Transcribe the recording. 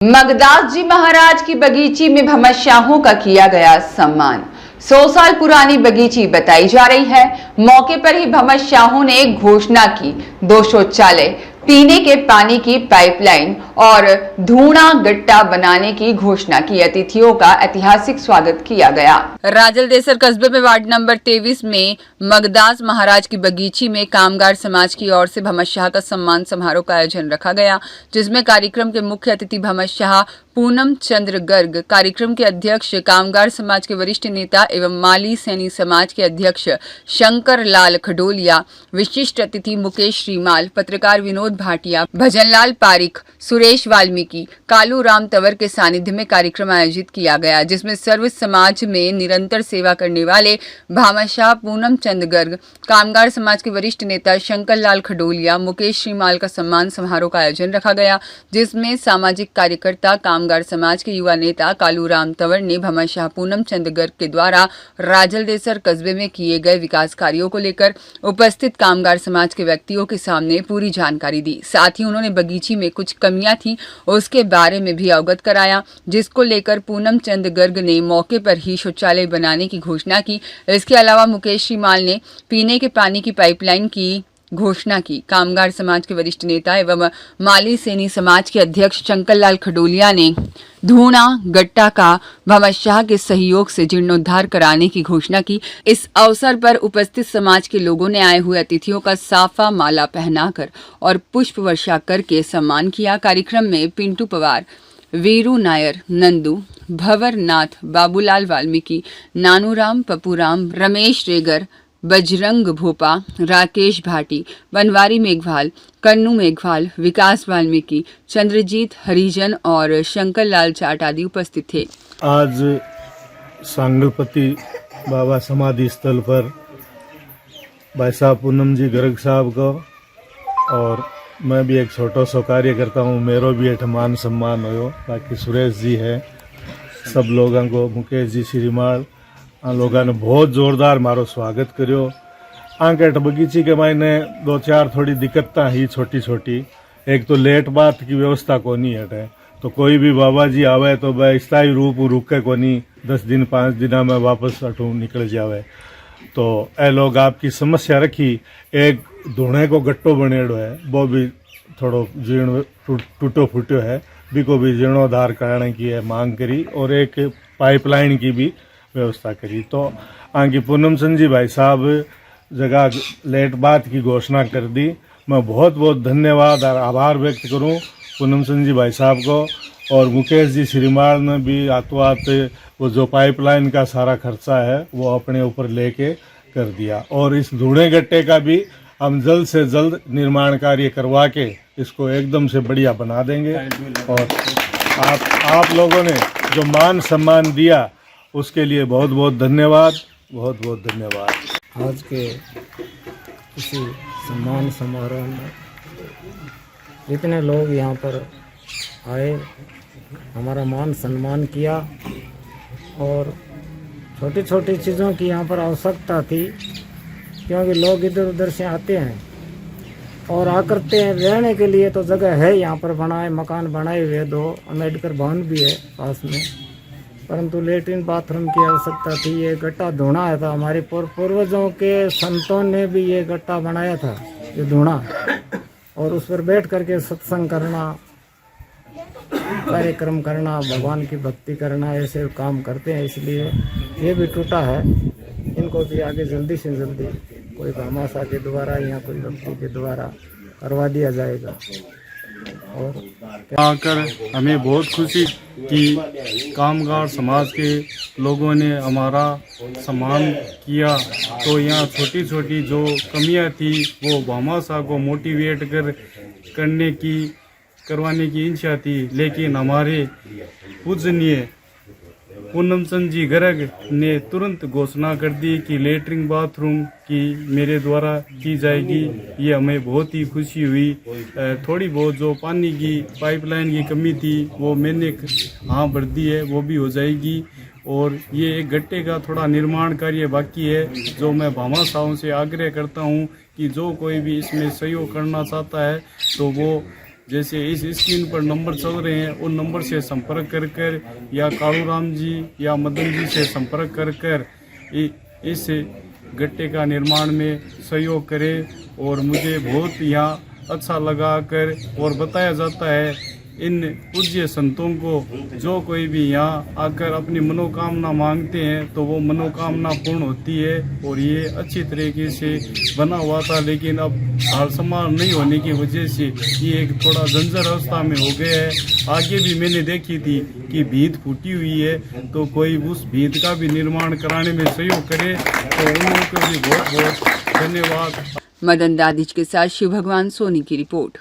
मगदास जी महाराज की बगीची में भमस्याहों का किया गया सम्मान। 100 साल पुरानी बगीची बताई जा रही है। मौके पर ही भमस्याहों ने घोषणा की 2 शौचालय, पीने के पानी की पाइपलाइन और धूणा गट्टा बनाने की घोषणा की। अतिथियों का ऐतिहासिक स्वागत किया गया। राजलदेसर कस्बे में वार्ड नंबर 23 में मगदास महाराज की बगीची में कामगार समाज की ओर से भमस्याह का सम्मान समारोह का आयोजन रखा गया, जिसमें कार्यक्रम के मुख्य अतिथि भमस्याह पूनम चंद्र गर्ग, कार्यक्रम के अध्यक्ष कामगार समाज के वरिष्ठ नेता एवं माली सैनी समाज के अध्यक्ष शंकर लाल खडोलिया, विशिष्ट अतिथि मुकेश श्रीमाल, पत्रकार विनोद भाटिया, भजनलाल पारिक, सुरेश वाल्मीकि, कालू राम तंवर के सानिध्य में कार्यक्रम आयोजित किया गया, जिसमें सर्व समाज में निरंतर सेवा करने वाले भामाशाह पूनम चंद गर्ग, कामगार समाज के वरिष्ठ नेता शंकर लाल खडोलिया, मुकेश श्रीमाल का सम्मान समारोह का आयोजन रखा गया, जिसमें सामाजिक कार्यकर्ता कामगार समाज के युवा नेता कालू राम तंवर ने भामाशाह पूनम चंद गर्ग के द्वारा राजलदेसर कस्बे में किए गए विकास कार्यों को लेकर उपस्थित कामगार समाज के व्यक्तियों के सामने पूरी जानकारी दी। साथ ही उन्होंने बगीची में कुछ कमियां थी उसके बारे में भी अवगत कराया, जिसको लेकर पूनम चंद गर्ग ने मौके पर ही शौचालय बनाने की घोषणा की। इसके अलावा मुकेश श्रीमाल ने पीने के पानी की पाइपलाइन की घोषणा की। कामगार समाज के वरिष्ठ नेता एवं माली सैनी समाज के अध्यक्ष शंकर लाल खडोलिया ने धूणा गट्टा का भमस्याह के सहयोग से जीर्णोद्धार कराने की घोषणा की। इस अवसर पर उपस्थित समाज के लोगों ने आए हुए अतिथियों का साफा माला पहनाकर और पुष्प वर्षा करके सम्मान किया। कार्यक्रम में पिंटू पवार, वीरू नायर, नंदू, भंवर नाथ, बाबूलाल वाल्मीकि, नानूराम, पपूराम, रमेश रेगर, बजरंग भोपा, राकेश भाटी, बनवारी मेघवाल, कन्नू मेघवाल, विकास वाल्मीकि, चंद्रजीत हरिजन और शंकर लाल चाट आदि उपस्थित थे। आज सांगलपति बाबा समाधि स्थल पर भाई साहब पूनम जी गर्ग साहब को, और मैं भी एक छोटा सा कार्य करता हूँ, मेरो भी एक मान सम्मान हो। बाकी सुरेश जी है, सब लोगों को, मुकेश जी, श्रीमाल, आ लोगों ने बहुत जोरदार मारो स्वागत करो। आंकेट बगीची के मायने 2-4 थोड़ी दिक्कतें ही छोटी छोटी। एक तो लेट बात की व्यवस्था को नहीं हटे, तो कोई भी बाबा जी आवे तो वह स्थायी रूप रुके को नहीं, 10 दिन 5 दिन में वापस अठू निकल जावे। तो ए लोग आपकी समस्या रखी। एक धुणे को गट्टो बनेड़ो है, वो भी थोड़ो जीर्ण टूटो फूटो है, भी को भी जीर्णोद्धार कराने की है मांग करी, और एक पाइपलाइन की भी व्यवस्था करी। तो आगे पूनम चंद जी भाई साहब जगह लेट बात की घोषणा कर दी। मैं बहुत बहुत धन्यवाद और आभार व्यक्त करूं पूनम चंद जी भाई साहब को, और मुकेश जी श्रीमाल ने भी हाथों हाथ वो जो पाइपलाइन का सारा खर्चा है वो अपने ऊपर लेके कर दिया। और इस धूणे गट्टे का भी हम जल्द से जल्द निर्माण कार्य करवा के इसको एकदम से बढ़िया बना देंगे। और आप लोगों ने जो मान सम्मान दिया उसके लिए बहुत बहुत धन्यवाद, बहुत बहुत धन्यवाद। आज के इसी सम्मान समारोह में जितने लोग यहाँ पर आए, हमारा मान सम्मान किया, और छोटी छोटी चीज़ों की यहाँ पर आवश्यकता थी, क्योंकि लोग इधर उधर से आते हैं और आकरते हैं। रहने के लिए तो जगह है यहाँ पर, बनाए मकान बनाए हुए, 2 अम्बेडकर भवन भी है पास में, परंतु लेटरिन बाथरूम की आवश्यकता थी। ये गट्टा धूणा आया था, हमारे पूर्वजों के संतों ने भी ये गट्टा बनाया था, ये धूणा, और उस पर बैठ करके सत्संग करना, कार्यक्रम करना, भगवान की भक्ति करना, ऐसे काम करते हैं। इसलिए ये भी टूटा है, इनको भी आगे जल्दी से जल्दी कोई भामाशाह के द्वारा या कोई व्यक्ति के द्वारा करवा दिया जाएगा। और आकर हमें बहुत खुशी कि कामगार समाज के लोगों ने हमारा सम्मान किया। तो यहाँ छोटी छोटी जो कमियां थी वो भामाशाह को मोटिवेट करवाने की इच्छा थी, लेकिन हमारे पूजनीय पूनम चंद जी गर्ग ने तुरंत घोषणा कर दी कि लेटरिन बाथरूम की मेरे द्वारा की जाएगी। ये हमें बहुत ही खुशी हुई। थोड़ी बहुत जो पानी की पाइपलाइन की कमी थी वो मैंने हाँ भर दी है, वो भी हो जाएगी। और ये एक गट्टे का थोड़ा निर्माण कार्य बाकी है, जो मैं भामाशाहों से आग्रह करता हूँ कि जो कोई भी इसमें सहयोग करना चाहता है तो वो जैसे इस स्क्रीन पर नंबर चल रहे हैं उन नंबर से संपर्क कर या कालूराम जी या मदन जी से संपर्क कर इस गट्टे का निर्माण में सहयोग करें। और मुझे बहुत यहाँ अच्छा लगा कर और बताया जाता है इन पूज्य संतों को जो कोई भी यहाँ आकर अपनी मनोकामना मांगते हैं तो वो मनोकामना पूर्ण होती है। और ये अच्छी तरीके से बना हुआ था, लेकिन अब हाल संभाल नहीं होने की वजह से ये एक थोड़ा जर्जर अवस्था में हो गया है। आगे भी मैंने देखी थी कि भीत फूटी हुई है, तो कोई उस भीत का भी निर्माण कराने में सहयोग करे तो उन लोगों को भी बहुत बहुत धन्यवाद। मदन दादिज के साथ शिव भगवान सोनी की रिपोर्ट।